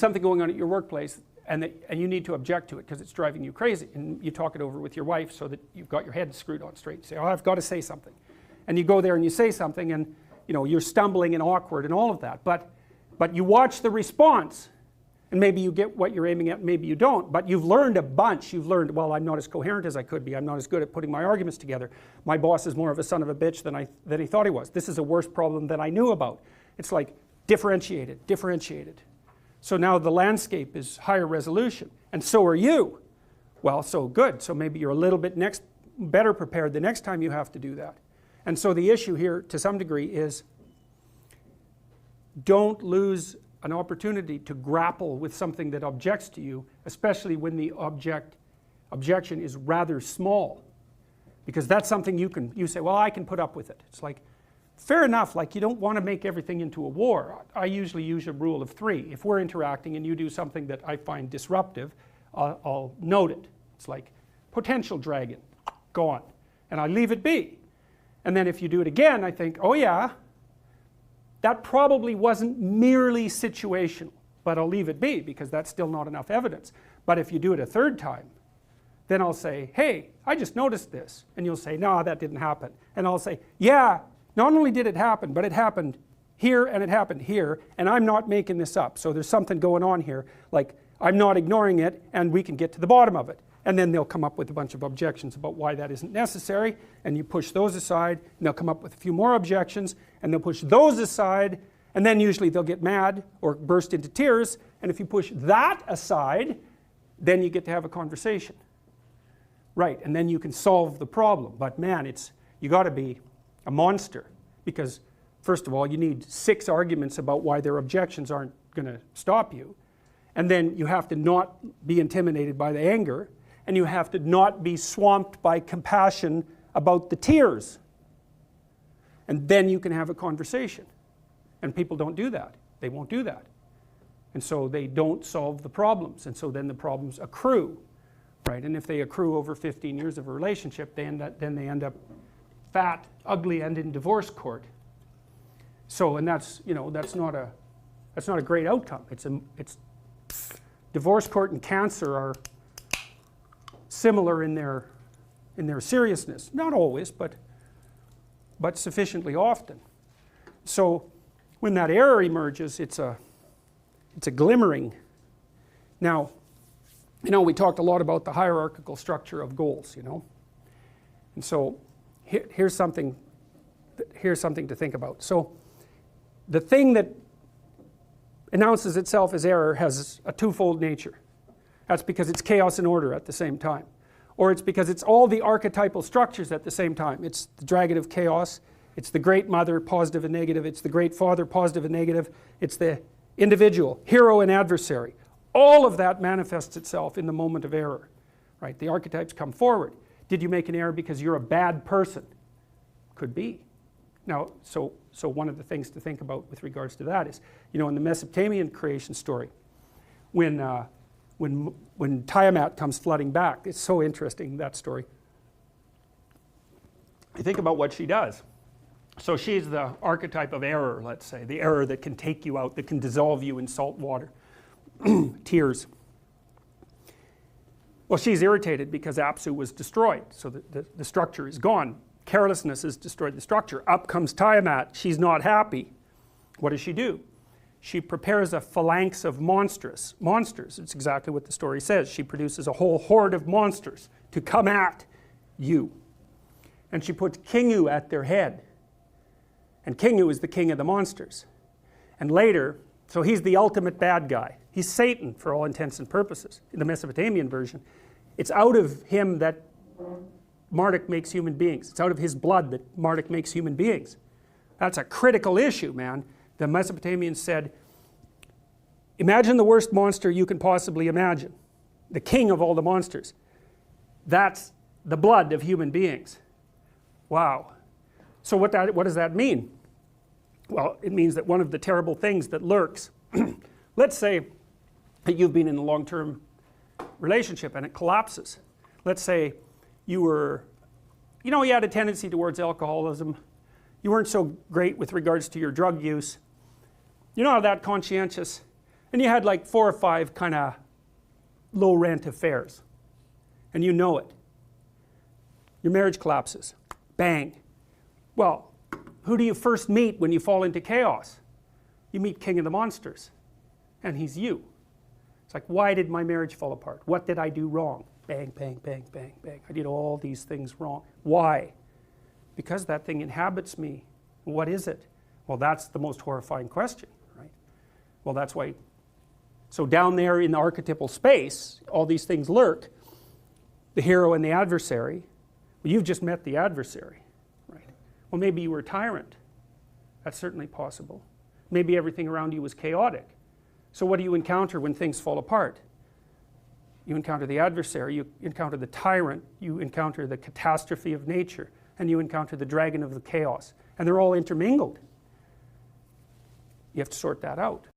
something going on at your workplace and you need to object to it because it's driving you crazy, and you talk it over with your wife so that you've got your head screwed on straight. You say, oh, I've got to say something. And you go there and you say something, and you're stumbling and awkward and all of that. But you watch the response, and maybe you get what you're aiming at, maybe you don't. But you've learned a bunch. You've learned, well, I'm not as coherent as I could be. I'm not as good at putting my arguments together. My boss is more of a son of a bitch than he thought he was. This is a worse problem than I knew about. It's like differentiated, differentiated. So now the landscape is higher resolution, and so are you. Well, so good. So maybe you're a little bit better prepared the next time you have to do that. And so the issue here, to some degree, is don't lose an opportunity to grapple with something that objects to you, especially when the objection is rather small. Because that's something you say, well, I can put up with it. It's like, fair enough, like you don't want to make everything into a war. I usually use a rule of 3. If we're interacting and you do something that I find disruptive, I'll note it. It's like, potential dragon, gone. And I leave it be. And then if you do it again, I think, oh yeah, that probably wasn't merely situational, but I'll leave it be because that's still not enough evidence. But if you do it a third time, then I'll say, hey, I just noticed this. And you'll say, no, that didn't happen. And I'll say, yeah, not only did it happen, but it happened here and it happened here, and I'm not making this up. So there's something going on here, like I'm not ignoring it, and we can get to the bottom of it. And then they'll come up with a bunch of objections about why that isn't necessary, and you push those aside, and they'll come up with a few more objections, and they'll push those aside, and then usually they'll get mad or burst into tears, and if you push that aside, then you get to have a conversation. Right, and then you can solve the problem. But man, you got to be a monster, because first of all, you need 6 arguments about why their objections aren't going to stop you, and then you have to not be intimidated by the anger, and you have to not be swamped by compassion about the tears, and then you can have a conversation. And people don't do that. They won't do that, and so they don't solve the problems, and so then the problems accrue, right? And if they accrue over 15 years of a relationship, then they end up fat, ugly, and in divorce court. So, and that's not a great outcome. It's divorce court and cancer are similar in their seriousness. Not always, but sufficiently often. So when that error emerges, it's a glimmering. Now, we talked a lot about the hierarchical structure of goals, and so here's something to think about. So the thing that announces itself as error has a twofold nature. That's because it's chaos and order at the same time. Or it's because it's all the archetypal structures at the same time. It's the dragon of chaos, it's the great mother, positive and negative, it's the great father, positive and negative, it's the individual, hero and adversary. All of that manifests itself in the moment of error, right? The archetypes come forward. Did you make an error because you're a bad person? Could be. Now, so one of the things to think about with regards to that is, in the Mesopotamian creation story, when Tiamat comes flooding back, it's so interesting, that story. You think about what she does. So she's the archetype of error, let's say, the error that can take you out, that can dissolve you in salt water. Tears. Well, she's irritated because Apsu was destroyed, so the structure is gone. Carelessness has destroyed the structure. Up comes Tiamat. She's not happy. What does she do? She prepares a phalanx of monsters. It's exactly what the story says. She produces a whole horde of monsters to come at you. And she puts Kingu at their head. And Kingu is the king of the monsters. And later, so he's the ultimate bad guy. He's Satan for all intents and purposes. In the Mesopotamian version, it's out of him that Marduk makes human beings. It's out of his blood that Marduk makes human beings. That's a critical issue, man. The Mesopotamians said, imagine the worst monster you can possibly imagine. The king of all the monsters. That's the blood of human beings. Wow. So what does that mean? Well, it means that one of the terrible things that lurks, let's say that you've been in a long-term relationship and it collapses. Let's say you had a tendency towards alcoholism. You weren't so great with regards to your drug use. You're not that conscientious. and you had like 4 or 5 kind of low rent affairs, and you know it. Your marriage collapses. Bang. Well, who do you first meet when you fall into chaos? You meet King of the Monsters, and he's you. It's like, why did my marriage fall apart? What did I do wrong? Bang, bang, bang, bang, bang. I did all these things wrong. Why? Because that thing inhabits me. What is it? Well, that's the most horrifying question, right? Well, that's why. So down there in the archetypal space, all these things lurk. The hero and the adversary. Well, you've just met the adversary, right? Well, maybe you were a tyrant. That's certainly possible. Maybe everything around you was chaotic. So what do you encounter when things fall apart? You encounter the adversary, you encounter the tyrant, you encounter the catastrophe of nature, and you encounter the dragon of the chaos. And they're all intermingled. You have to sort that out.